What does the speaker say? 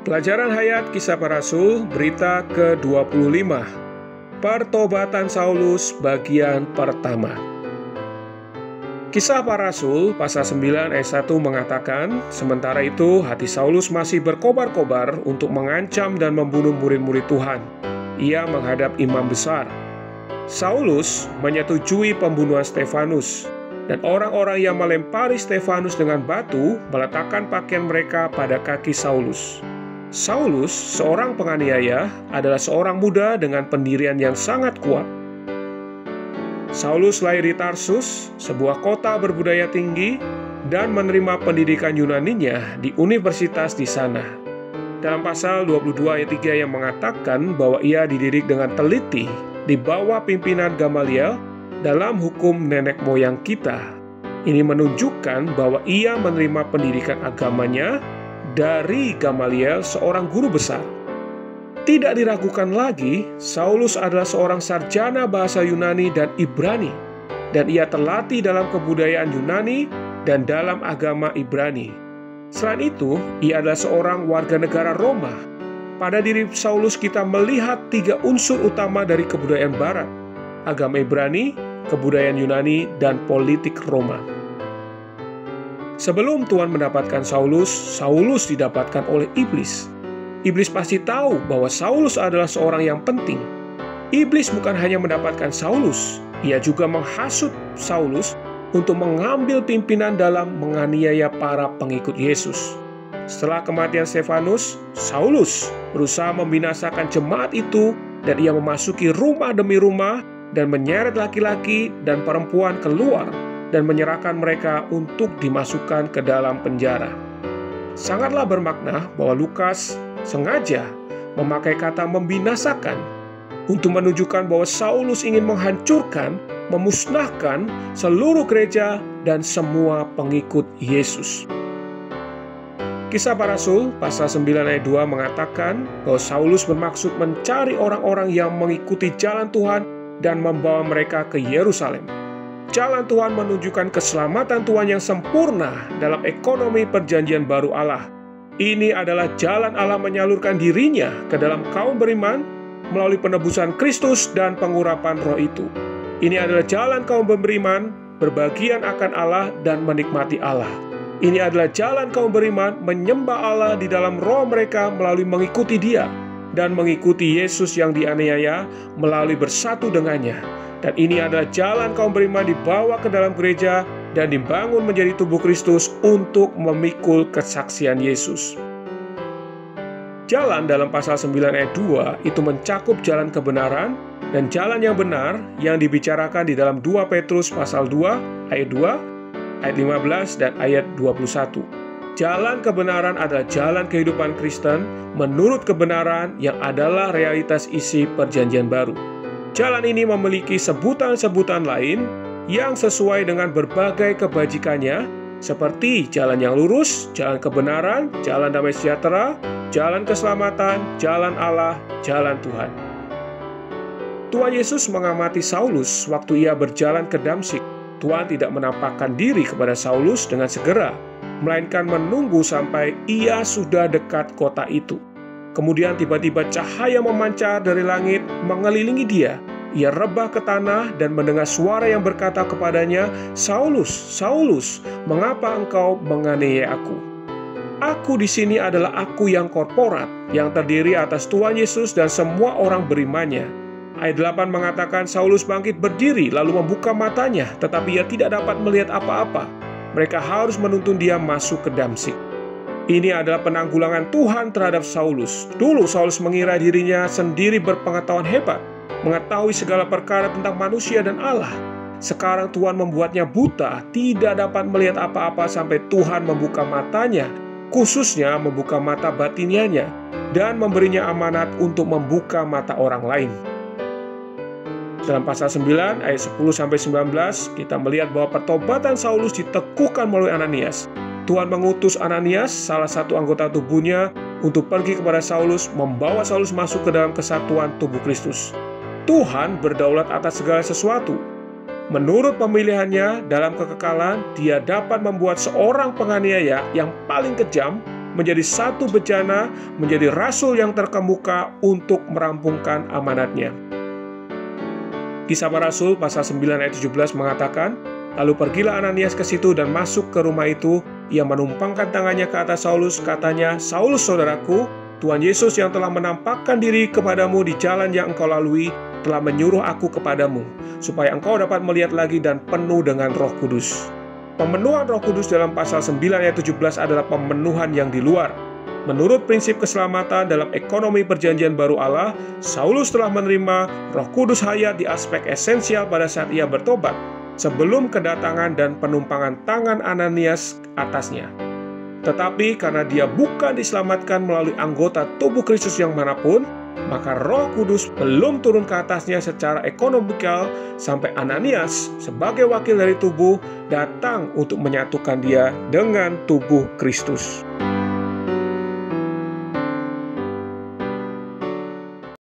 Pelajaran Hayat Kisah Para Rasul, berita ke-25. Pertobatan Saulus bagian pertama. Kisah Para Rasul pasal 9 ayat 1 mengatakan, sementara itu hati Saulus masih berkobar-kobar untuk mengancam dan membunuh murid-murid Tuhan. Ia menghadap imam besar. Saulus menyetujui pembunuhan Stefanus, dan orang-orang yang melempari Stefanus dengan batu meletakkan pakaian mereka pada kaki Saulus. Saulus, seorang penganiaya, adalah seorang muda dengan pendirian yang sangat kuat. Saulus lahir di Tarsus, sebuah kota berbudaya tinggi, dan menerima pendidikan Yunaninya di universitas di sana. Dalam pasal 22 ayat 3 yang mengatakan bahwa ia dididik dengan teliti di bawah pimpinan Gamaliel dalam hukum nenek moyang kita. Ini menunjukkan bahwa ia menerima pendidikan agamanya dari Gamaliel, seorang guru besar. Tidak diragukan lagi, Saulus adalah seorang sarjana bahasa Yunani dan Ibrani, dan ia terlatih dalam kebudayaan Yunani dan dalam agama Ibrani. Selain itu, ia adalah seorang warga negara Roma. Pada diri Saulus kita melihat 3 unsur utama dari kebudayaan Barat: agama Ibrani, kebudayaan Yunani, dan politik Roma. Sebelum Tuhan mendapatkan Saulus, Saulus didapatkan oleh iblis. Iblis pasti tahu bahwa Saulus adalah seorang yang penting. Iblis bukan hanya mendapatkan Saulus, ia juga menghasut Saulus untuk mengambil pimpinan dalam menganiaya para pengikut Yesus. Setelah kematian Stefanus, Saulus berusaha membinasakan jemaat itu, dan ia memasuki rumah demi rumah dan menyeret laki-laki dan perempuan keluar dan menyerahkan mereka untuk dimasukkan ke dalam penjara. Sangatlah bermakna bahwa Lukas sengaja memakai kata membinasakan untuk menunjukkan bahwa Saulus ingin menghancurkan, memusnahkan seluruh gereja dan semua pengikut Yesus. Kisah Para Rasul pasal 9 ayat 2 mengatakan bahwa Saulus bermaksud mencari orang-orang yang mengikuti jalan Tuhan dan membawa mereka ke Yerusalem. Jalan Tuhan menunjukkan keselamatan Tuhan yang sempurna dalam ekonomi perjanjian baru Allah. Ini adalah jalan Allah menyalurkan dirinya ke dalam kaum beriman melalui penebusan Kristus dan pengurapan roh itu. Ini adalah jalan kaum beriman berbagian akan Allah dan menikmati Allah. Ini adalah jalan kaum beriman menyembah Allah di dalam roh mereka melalui mengikuti Dia dan mengikuti Yesus yang dianiaya melalui bersatu dengannya. Dan ini adalah jalan kaum beriman dibawa ke dalam gereja dan dibangun menjadi tubuh Kristus untuk memikul kesaksian Yesus. Jalan dalam pasal 9 ayat 2 itu mencakup jalan kebenaran dan jalan yang benar yang dibicarakan di dalam 2 Petrus pasal 2 ayat 2, ayat 15 dan ayat 21. Jalan kebenaran adalah jalan kehidupan Kristen menurut kebenaran yang adalah realitas isi perjanjian baru. Jalan ini memiliki sebutan-sebutan lain yang sesuai dengan berbagai kebajikannya, seperti jalan yang lurus, jalan kebenaran, jalan damai sejahtera, jalan keselamatan, jalan Allah, jalan Tuhan. Tuhan Yesus mengamati Saulus waktu ia berjalan ke Damsyik. Tuhan tidak menampakkan diri kepada Saulus dengan segera, melainkan menunggu sampai ia sudah dekat kota itu. Kemudian tiba-tiba cahaya memancar dari langit mengelilingi dia. Ia rebah ke tanah dan mendengar suara yang berkata kepadanya, "Saulus, Saulus, mengapa engkau menganiaya aku?" Aku di sini adalah aku yang korporat, yang terdiri atas Tuhan Yesus dan semua orang berimannya. Ayat 8 mengatakan Saulus bangkit berdiri lalu membuka matanya, tetapi ia tidak dapat melihat apa-apa. Mereka harus menuntun dia masuk ke Damsyik. Ini adalah penanggulangan Tuhan terhadap Saulus. Dulu Saulus mengira dirinya sendiri berpengetahuan hebat, mengetahui segala perkara tentang manusia dan Allah. Sekarang Tuhan membuatnya buta, tidak dapat melihat apa-apa sampai Tuhan membuka matanya, khususnya membuka mata batinianya, dan memberinya amanat untuk membuka mata orang lain. Dalam pasal 9 ayat 10-19 kita melihat bahwa pertobatan Saulus diteguhkan melalui Ananias. Tuhan mengutus Ananias, salah satu anggota tubuhnya, untuk pergi kepada Saulus, membawa Saulus masuk ke dalam kesatuan tubuh Kristus. Tuhan berdaulat atas segala sesuatu. Menurut pemilihannya dalam kekekalan, dia dapat membuat seorang penganiaya yang paling kejam menjadi satu bejana, menjadi rasul yang terkemuka untuk merampungkan amanatnya. Kisah Para Rasul pasal 9 ayat 17 mengatakan, lalu pergilah Ananias ke situ dan masuk ke rumah itu. Ia menumpangkan tangannya ke atas Saulus, katanya, Saulus saudaraku, Tuhan Yesus yang telah menampakkan diri kepadamu di jalan yang engkau lalui, telah menyuruh aku kepadamu, supaya engkau dapat melihat lagi dan penuh dengan Roh Kudus. Pemenuhan Roh Kudus dalam pasal 9 ayat 17 adalah pemenuhan yang di luar. Menurut prinsip keselamatan dalam ekonomi perjanjian baru Allah, Saulus telah menerima Roh Kudus hayat di aspek esensial pada saat ia bertobat, sebelum kedatangan dan penumpangan tangan Ananias atasnya. Tetapi karena dia bukan diselamatkan melalui anggota tubuh Kristus yang manapun, maka Roh Kudus belum turun ke atasnya secara ekonomikal sampai Ananias sebagai wakil dari tubuh datang untuk menyatukan dia dengan tubuh Kristus.